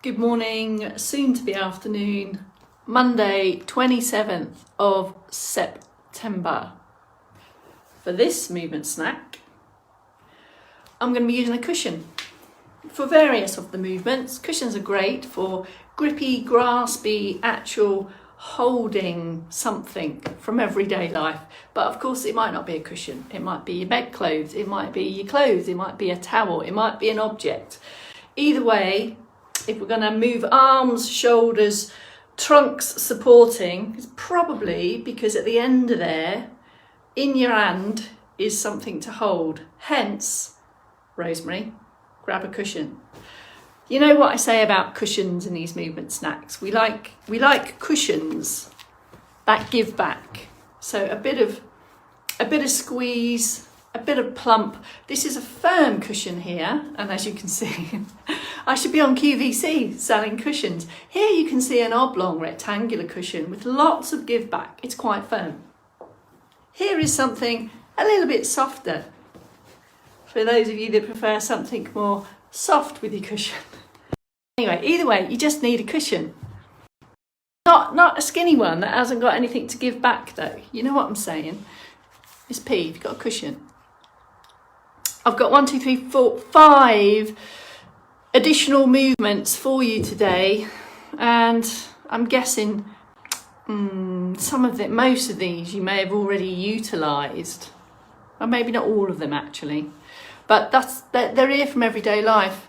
Good morning, soon to be afternoon, Monday 27th of September. For this movement snack, I'm going to be using a cushion. For various of the movements, cushions are great for grippy, graspy, actual holding something from everyday life. But of course it might not be a cushion. It might be your bedclothes, it might be your clothes, it might be a towel, it might be an object. Either way, if we're going to move arms, shoulders, trunks supporting, it's probably because at the end of there, in your hand, is something to hold. Hence, Rosemary, grab a cushion. You know what I say about cushions in these movement snacks? We like cushions that give back. So a bit of squeeze, a bit of plump. This is a firm cushion here, and as you can see, I should be on QVC selling cushions. Here you can see an oblong rectangular cushion with lots of give back. It's quite firm. Here is something a little bit softer, for those of you that prefer something more soft with your cushion. Anyway, either way, you just need a cushion. Not a skinny one that hasn't got anything to give back though. You know what I'm saying? Miss P, you've got a cushion. I've got 1, 2, 3, 4, 5 additional movements for you today, and I'm guessing most of these you may have already utilised, or maybe not all of them actually, but they're here from everyday life.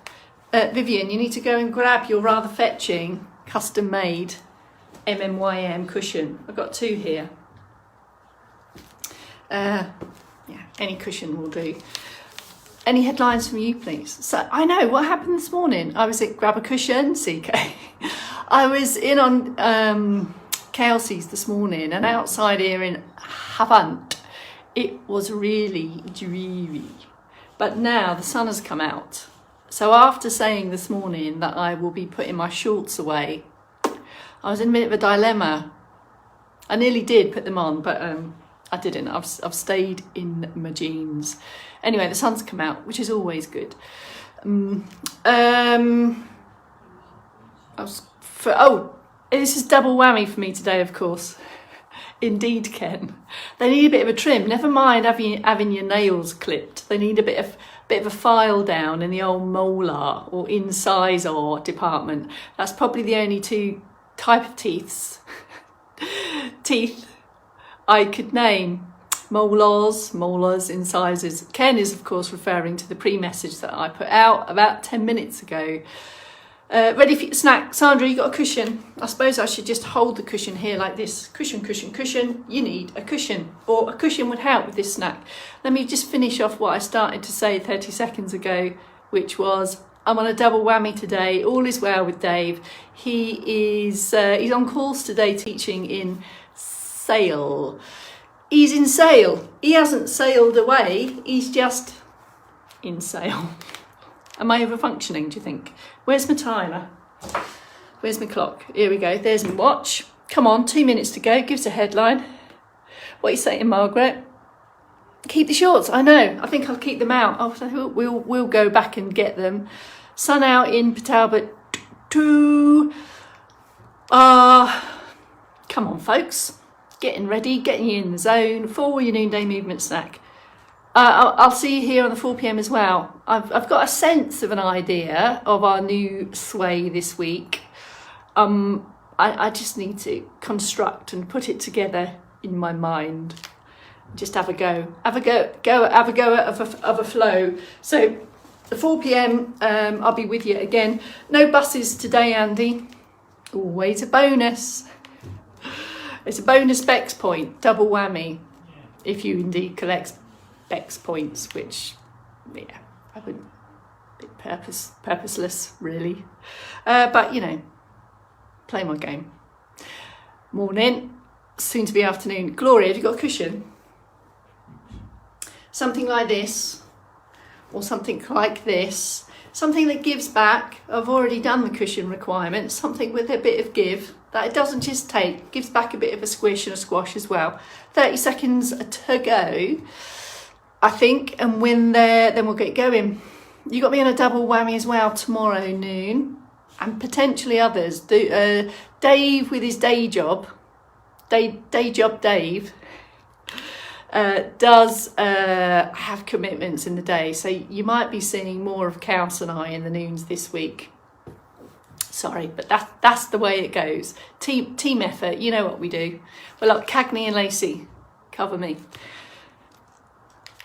Vivian, you need to go and grab your rather fetching custom made MMYM cushion. I've got 2 here. Yeah, any cushion will do. Any headlines from you, please? So I know what happened this morning. I was at Grab a Cushion, CK. I was in on Kelsey's this morning, and outside here in Havant, it was really dreary. But now the sun has come out. So after saying this morning that I will be putting my shorts away, I was in a bit of a dilemma. I nearly did put them on, but I didn't. I've stayed in my jeans. Anyway, the sun's come out, which is always good. This is double whammy for me today, of course. Indeed, Ken. They need a bit of a trim. Never mind having your nails clipped. They need a bit of a file down in the old molar or incisor department. That's probably the only 2 type of teeth I could name. Molars, incisors. Ken is of course referring to the pre-message that I put out about 10 minutes ago. Ready for your snack. Sandra, you got a cushion? I suppose I should just hold the cushion here like this. Cushion, cushion, cushion. You need a cushion, or a cushion would help with this snack. Let me just finish off what I started to say 30 seconds ago, which was I'm on a double whammy today. All is well with Dave. He's on course today teaching in Sale. He's in Sale. He hasn't sailed away. He's just in Sale. Am I over-functioning, do you think? Where's my timer? Where's my clock? Here we go. There's my watch. Come on, 2 minutes to go. Give us a headline. What are you saying, Margaret? Keep the shorts. I know. I think I'll keep them out. We'll go back and get them. Sun out in Port Talbot 2. Come on, folks. Getting ready, getting you in the zone for your noonday movement snack. I'll see you here on the 4 p.m. as well. I've got a sense of an idea of our new sway this week. I just need to construct and put it together in my mind. Just have a go of a flow. So the 4 p.m. I'll be with you again. No buses today, Andy. Always a bonus. It's a bonus Bex point, double whammy, if you indeed collect Bex points, which, yeah, I wouldn't, a bit purposeless, really. But, you know, play my game. Morning, soon to be afternoon. Gloria, have you got a cushion? Something like this, or something like this. Something that gives back. I've already done the cushion requirement. Something with a bit of give. That it doesn't just take, gives back a bit of a squish and a squash as well. 30 seconds to go, I think, and when there, then we'll get going. You got me on a double whammy as well tomorrow noon. and potentially others. Dave with his day job Dave, does have commitments in the day, so you might be seeing more of Chaos and I in the noons this week. Sorry, but that's the way it goes. Team effort, you know what we do. Well, look, Cagney and Lacey, cover me.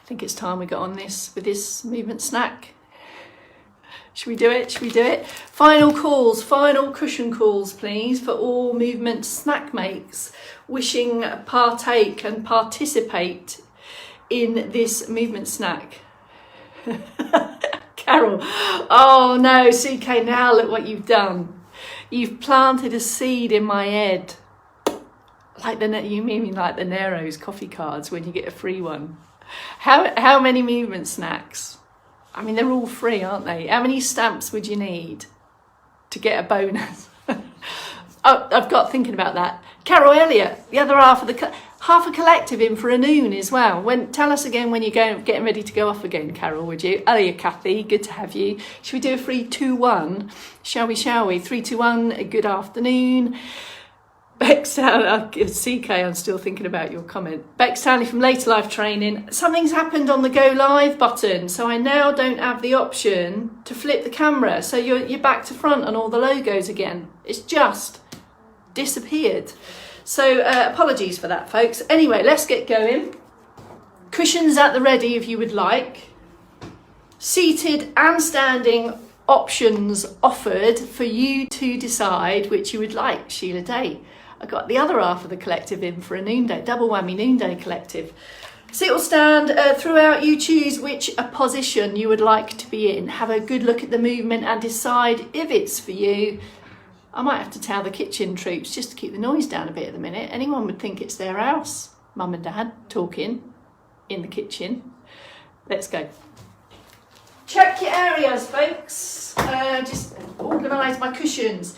I think it's time we got on this with this movement snack. Should we do it? Should we do it? Final calls, final cushion calls, please, for all movement snack makes wishing partake and participate in this movement snack. Carol, oh no, CK, now look what you've done. You've planted a seed in my head. Like you mean like the Nero's coffee cards when you get a free one. How many movement snacks? I mean, they're all free, aren't they? How many stamps would you need to get a bonus? Oh, I've got thinking about that. Carol Elliott, the other half of half a collective in for a noon as well. Tell us again when you're getting ready to go off again, Carol, would you? Oh, yeah, Kathy, good to have you. Should we do a 3-2-1? Shall we? 3-2-1, good afternoon. Beck Stanley, CK, I'm still thinking about your comment. Beck Stanley from Later Life Training. Something's happened on the Go Live button, so I now don't have the option to flip the camera. So you're back to front on all the logos again. It's just disappeared. So apologies for that, folks. Anyway, let's get going. Cushions at the ready if you would like. Seated and standing options offered for you to decide which you would like. Sheila Day. I got the other half of the collective in for a noonday, double whammy noonday collective. Sit or stand, throughout you choose which position you would like to be in. Have a good look at the movement and decide if it's for you. I might have to tell the kitchen troops just to keep the noise down a bit at the minute. Anyone would think it's their house. Mum and Dad talking in the kitchen. Let's go. Check your areas, folks. Just organise my cushions.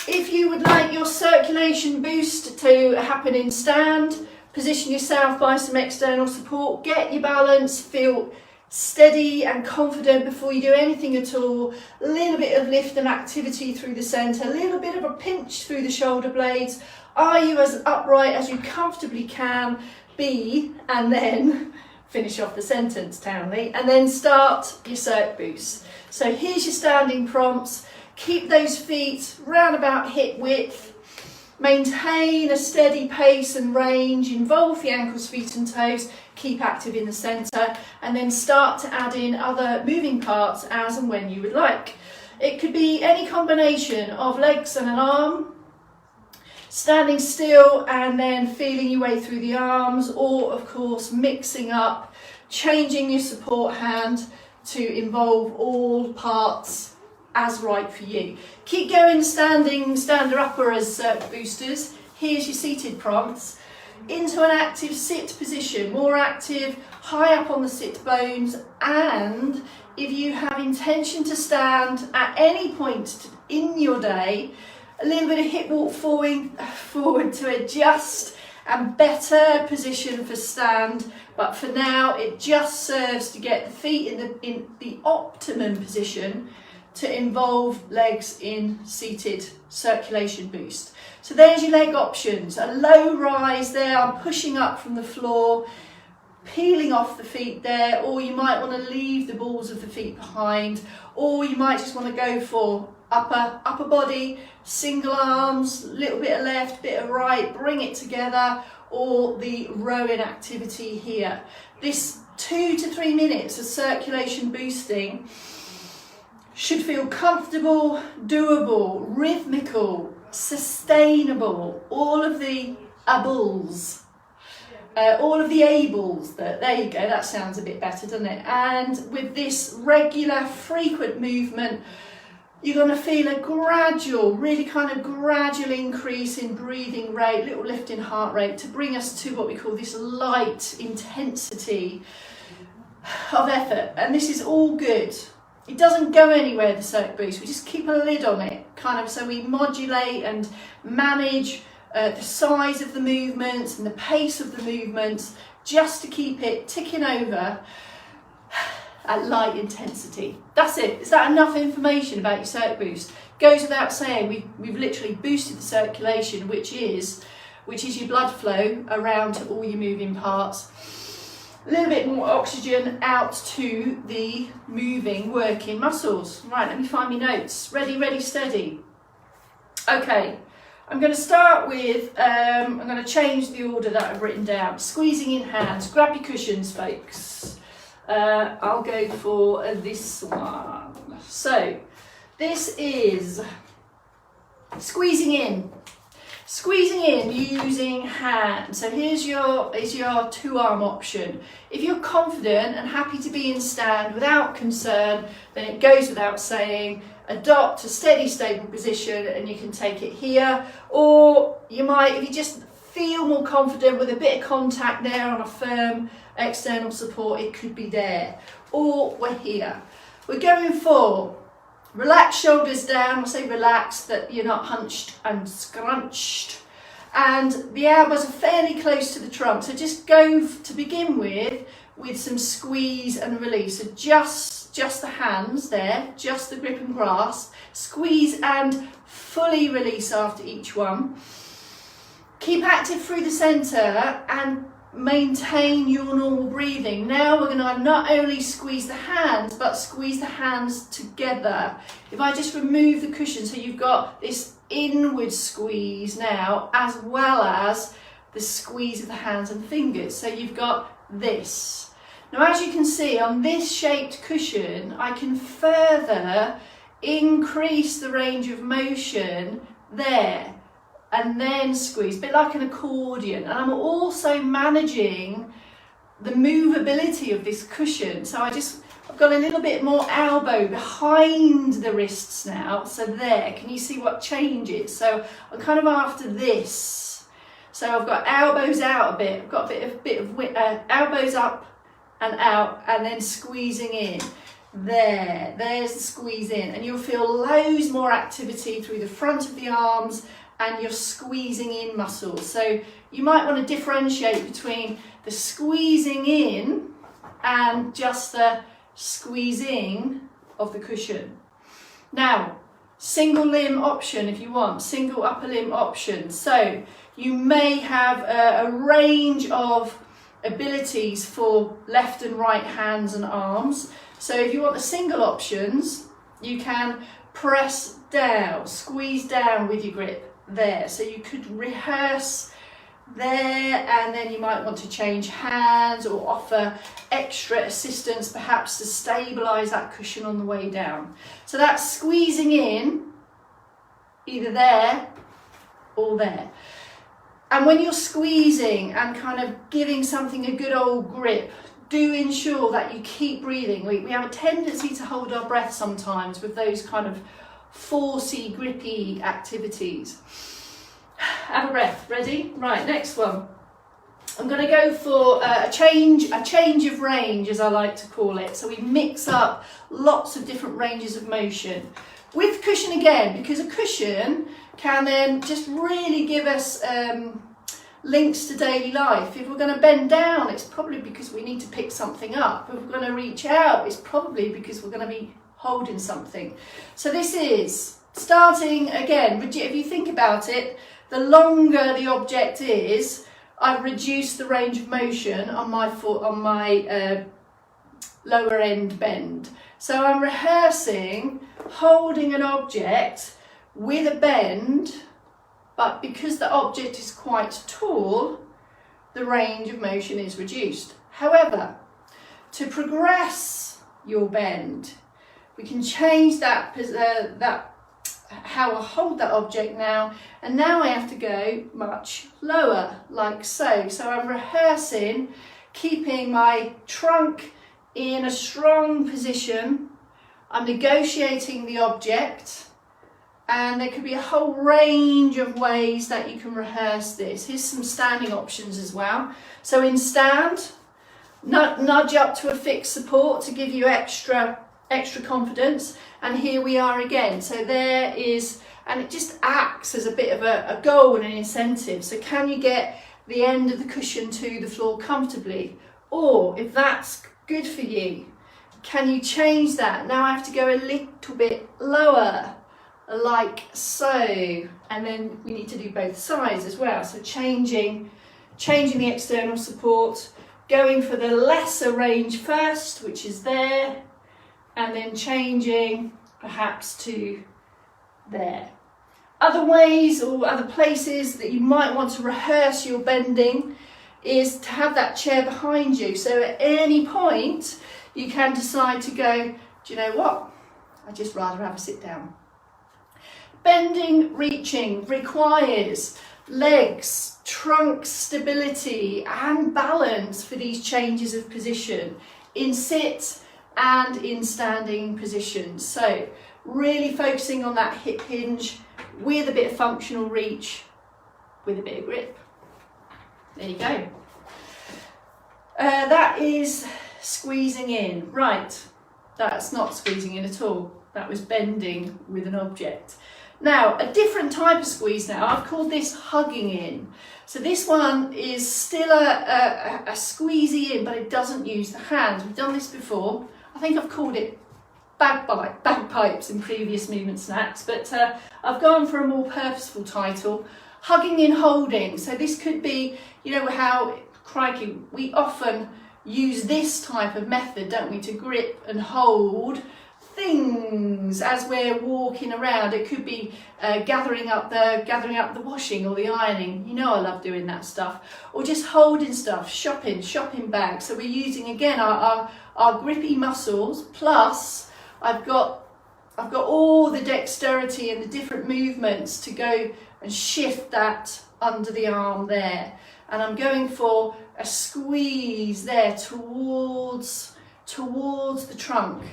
If you would like your circulation boost to happen in stand, position yourself by some external support, get your balance, feel steady and confident before you do anything at all. A little bit of lift and activity through the centre, a little bit of a pinch through the shoulder blades. Are you as upright as you comfortably can be? And then finish off the sentence, Townley, and then start your circ boost. So here's your standing prompts. Keep those feet round about hip width. Maintain a steady pace and range. Involve the ankles, feet and toes. Keep active in the centre, and then start to add in other moving parts as and when you would like. It could be any combination of legs and an arm, standing still and then feeling your way through the arms, or of course mixing up, changing your support hand to involve all parts as right for you. Keep going, standing, stander upper as boosters. Here's your seated prompts. Into an active sit position, more active, high up on the sit bones, and if you have intention to stand at any point in your day, a little bit of hip walk forward to adjust and better position for stand, but for now it just serves to get the feet in the optimum position to involve legs in seated circulation boost. So there's your leg options. A low rise there, I'm pushing up from the floor, peeling off the feet there, or you might want to leave the balls of the feet behind, or you might just want to go for upper body, single arms, little bit of left, bit of right, bring it together, or the rowing activity here. This 2 to 3 minutes of circulation boosting should feel comfortable, doable, rhythmical, sustainable, all of the ables, all of the ables. There you go, that sounds a bit better, doesn't it? And with this regular, frequent movement, you're going to feel a gradual, really kind of gradual increase in breathing rate, little lift in heart rate to bring us to what we call this light intensity of effort. And this is all good. It doesn't go anywhere, the circ boost. We just keep a lid on it, kind of, so we modulate and manage the size of the movements and the pace of the movements, just to keep it ticking over at light intensity. That's it. Is that enough information about your circ boost? Goes without saying, we've literally boosted the circulation, which is your blood flow around to all your moving parts. A little bit more oxygen out to the moving, working muscles. Right, let me find my notes. Ready, ready, steady. Okay, I'm going to start with, I'm going to change the order that I've written down. Squeezing in hands. Grab your cushions, folks. I'll go for this one. So, this is squeezing in. Squeezing in using hands. So here's your two-arm option. If you're confident and happy to be in stand without concern, then it goes without saying, adopt a steady, stable position, and you can take it here. Or you might, if you just feel more confident with a bit of contact there on a firm external support, it could be there. Or we're here. We're going for relax shoulders down. I'll say relax, that you're not hunched and scrunched. And the elbows are fairly close to the trunk. So just go to begin with some squeeze and release. So just the hands there, just the grip and grasp. Squeeze and fully release after each one. Keep active through the centre and maintain your normal breathing. Now we're going to not only squeeze the hands, but squeeze the hands together. If I just remove the cushion, so you've got this inward squeeze now, as well as the squeeze of the hands and fingers. So you've got this. Now, as you can see on this shaped cushion, I can further increase the range of motion there. And then squeeze, a bit like an accordion. And I'm also managing the movability of this cushion. So I've got a little bit more elbow behind the wrists now. So there, can you see what changes? So I'm kind of after this. So I've got elbows out a bit. I've got a bit of elbows up and out, and then squeezing in. There's the squeeze in. And you'll feel loads more activity through the front of the arms and your squeezing in muscles. So you might want to differentiate between the squeezing in and just the squeezing of the cushion. Now, single limb option if you want, single upper limb option. So you may have a range of abilities for left and right hands and arms. So if you want the single options, you can press down, squeeze down with your grip there. So you could rehearse there, and then you might want to change hands or offer extra assistance perhaps to stabilise that cushion on the way down. So that's squeezing in, either there or there. And when you're squeezing and kind of giving something a good old grip, do ensure that you keep breathing. We have a tendency to hold our breath sometimes with those kind of forcey, grippy activities. Have a breath. Ready? Right, next one. I'm going to go for a change of range, as I like to call it. So we mix up lots of different ranges of motion. With cushion again, because a cushion can then just really give us links to daily life. If we're going to bend down, it's probably because we need to pick something up. If we're going to reach out, it's probably because we're going to be holding something. So this is starting again. If you think about it, the longer the object is, I've reduced the range of motion on my foot, on my lower end bend. So I'm rehearsing holding an object with a bend, but because the object is quite tall, the range of motion is reduced. However, to progress your bend, we can change that how I hold that object now, and now I have to go much lower, like so. So I'm rehearsing, keeping my trunk in a strong position. I'm negotiating the object, and there could be a whole range of ways that you can rehearse this. Here's some standing options as well. So in stand, nudge up to a fixed support to give you extra confidence, and here we are again. So there is, and it just acts as a bit of a goal and an incentive. So can you get the end of the cushion to the floor comfortably? Or if that's good for you, can you change that? Now I have to go a little bit lower, like so. And then we need to do both sides as well. So changing the external support, going for the lesser range first, which is there, and then changing perhaps to there. Other ways or other places that you might want to rehearse your bending is to have that chair behind you. So at any point you can decide to go, do you know what? I'd just rather have a sit down. Bending, reaching requires legs, trunk stability and balance for these changes of position in sit and in standing positions. So really focusing on that hip hinge with a bit of functional reach, with a bit of grip. There you go. That is squeezing in. Right, that's not squeezing in at all. That was bending with an object. Now, a different type of squeeze now, I've called this hugging in. So this one is still a squeezy in, but it doesn't use the hands. We've done this before. I think I've called it bagpipes in previous movement snacks, but I've gone for a more purposeful title, hugging in holding. So this could be, you know how, crikey, we often use this type of method, don't we, to grip and hold things as we're walking around. It could be gathering up the washing or the ironing. You know I love doing that stuff. Or just holding stuff, shopping bags. So we're using again our grippy muscles, plus I've got all the dexterity and the different movements to go and shift that under the arm there. And I'm going for a squeeze there towards the trunk.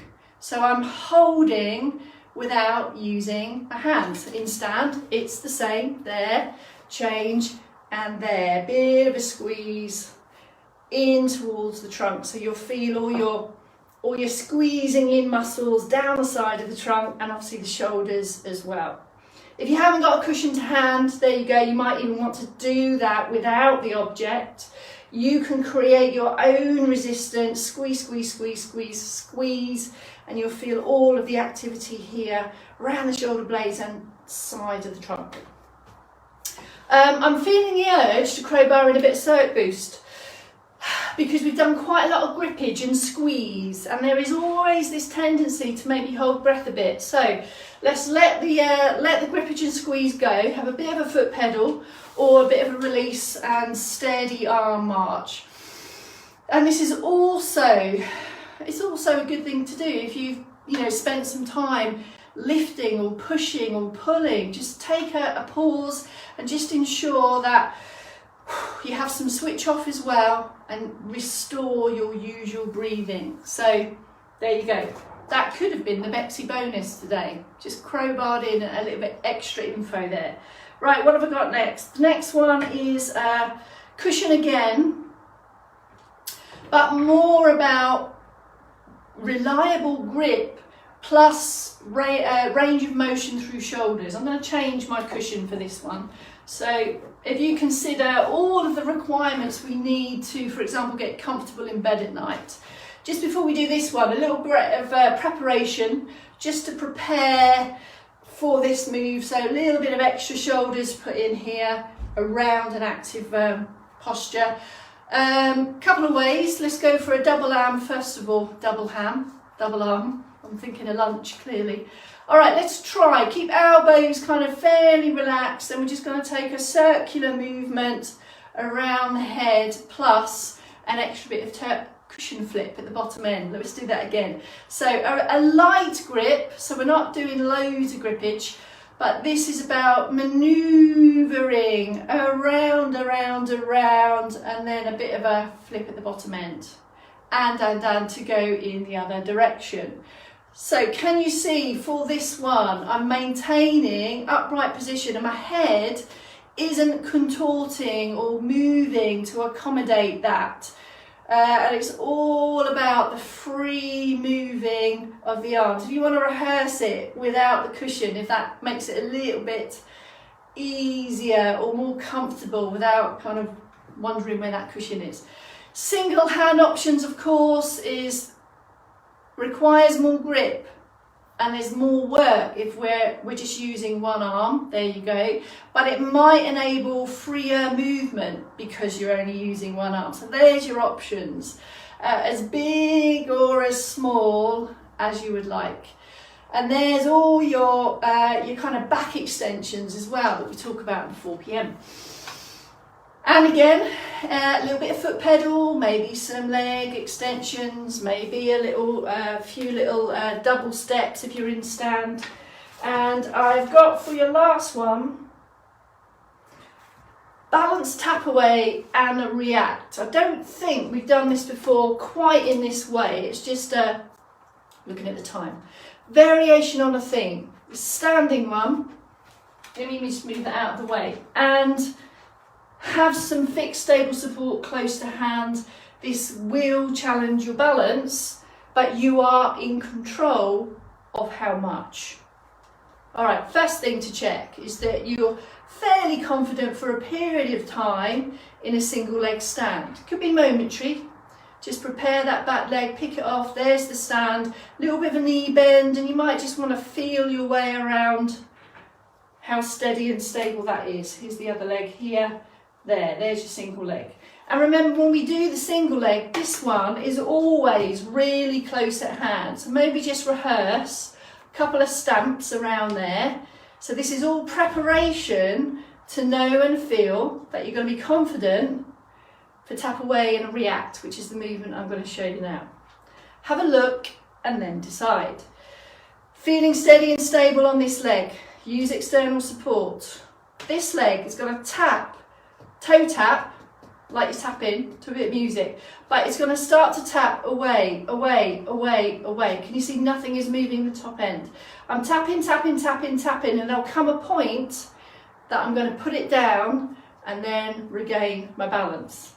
So I'm holding without using my hands. In stand, it's the same. There, change, and there. Bit of a squeeze in towards the trunk. So you'll feel all your squeezing in muscles down the side of the trunk and obviously the shoulders as well. If you haven't got a cushion to hand, there you go. You might even want to do that without the object. You can create your own resistance, squeeze, and you'll feel all of the activity here around the shoulder blades and side of the trunk. I'm feeling the urge to crowbar in a bit of circ boost because we've done quite a lot of grippage and squeeze, and there is always this tendency to maybe hold breath a bit. So let's let the grippage and squeeze go, have a bit of a foot pedal or a bit of a release and steady arm march. And this is also, it's also a good thing to do if you've spent some time lifting or pushing or pulling. Just take a pause and just ensure that you have some switch off as well and restore your usual breathing. So there you go. That could have been the Bexy bonus today. Just crowbarred in a little bit extra info there. Right, what have I got next? The next one is cushion again, but more about reliable grip plus range of motion through shoulders. I'm going to change my cushion for this one. So if you consider all of the requirements we need to, for example, get comfortable in bed at night, just before we do this one, a little bit of preparation just to prepare for this move. So a little bit of extra shoulders put in here around an active posture. Couple of ways. Let's go for a double arm first of all. Double arm. I'm thinking of lunch clearly. All right, let's try. Keep elbows kind of fairly relaxed, and we're just going to take a circular movement around the head plus an extra bit of cushion flip at the bottom end. Let's do that again. So a light grip, so we're not doing loads of grippage, but this is about manoeuvring around, and then a bit of a flip at the bottom end. And to go in the other direction. So can you see for this one, I'm maintaining upright position and my head isn't contorting or moving to accommodate that. And it's all about the free moving of the arms. If you want to rehearse it without the cushion, if that makes it a little bit easier or more comfortable without kind of wondering where that cushion is. Single hand options, of course, requires more grip and there's more work if we're just using one arm. There you go. But it might enable freer movement because you're only using one arm. So there's your options, as big or as small as you would like. And there's all your kind of back extensions as well that we talk about in 4 p.m. And again, a little bit of foot pedal, maybe some leg extensions, maybe a few little double steps if you're in stand. And I've got for your last one, balance, tap away and a react. I don't think we've done this before quite in this way. It's just looking at the time. Variation on a theme. Standing one. Let me just move that out of the way. And have some fixed stable support close to hand. This will challenge your balance, but you are in control of how much. All right, first thing to check is that you're fairly confident for a period of time in a single leg stand. It could be momentary. Just prepare that back leg, pick it off, there's the stand, a little bit of a knee bend, and you might just want to feel your way around how steady and stable that is. Here's the other leg here. There's your single leg. And remember, when we do the single leg, this one is always really close at hand. So maybe just rehearse a couple of stamps around there. So this is all preparation to know and feel that you're going to be confident for tap away and a react, which is the movement I'm going to show you now. Have a look and then decide. Feeling steady and stable on this leg. Use external support. This leg is going to tap, toe tap, like you're tapping to a bit of music, but it's going to start to tap away, away, away, away. Can you see nothing is moving the top end? I'm tapping, tapping, tapping, tapping, and there'll come a point that I'm going to put it down and then regain my balance.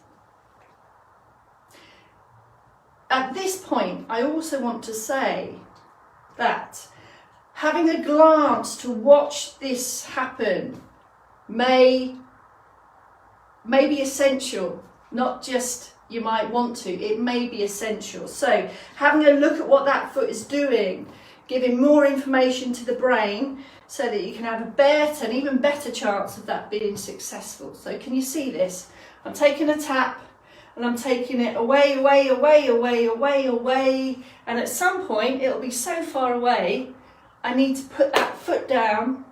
At this point, I also want to say that having a glance to watch this happen may be essential, not just you might want to, it may be essential. So having a look at what that foot is doing, giving more information to the brain so that you can have a better, an even better chance of that being successful. So can you see this? I'm taking a tap and I'm taking it away, away, away, away, away, away. And at some point it'll be so far away, I need to put that foot down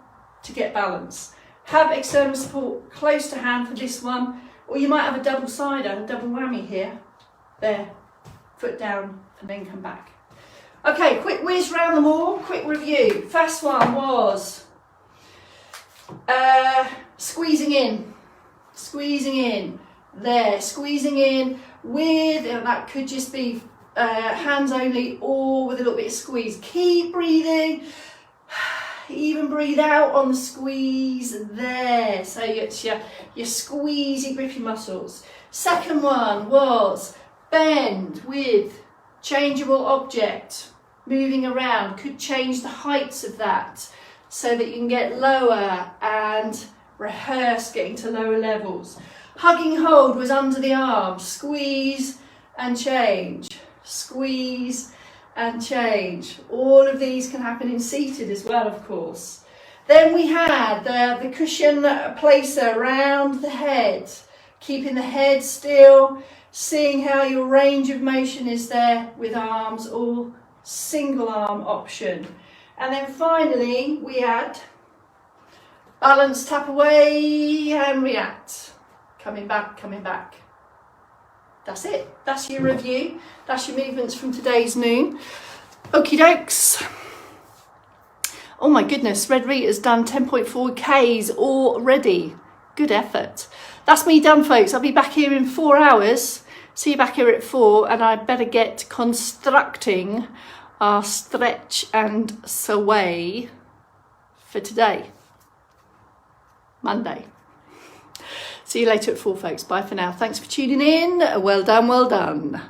to get balance. Have external support close to hand for this one, or you might have a double-sider, a double whammy here. There, foot down and then come back. Okay, quick whiz round them all, quick review. First one was squeezing in, there, squeezing in with, and that could just be hands only or with a little bit of squeeze. Keep breathing. Even breathe out on the squeeze there. So it's your squeezy, grippy muscles. Second one was bend with changeable object, moving around. Could change the heights of that so that you can get lower and rehearse getting to lower levels. Hugging hold was under the arm. Squeeze and change. Squeeze and change. All of these can happen in seated as well, of course. Then we had the cushion placer around the head, keeping the head still, seeing how your range of motion is there with arms or single arm option. And then finally we had balance, tap away and react. Coming back, coming back. That's it. That's your review. That's your movements from today's noon. Okie dokes. Oh my goodness, Red Rita's done 10.4 Ks already. Good effort. That's me done, folks. I'll be back here in 4 hours. See you back here at 4, and I better get constructing our stretch and sway for today, Monday. See you later at 4, folks. Bye for now. Thanks for tuning in. Well done, well done.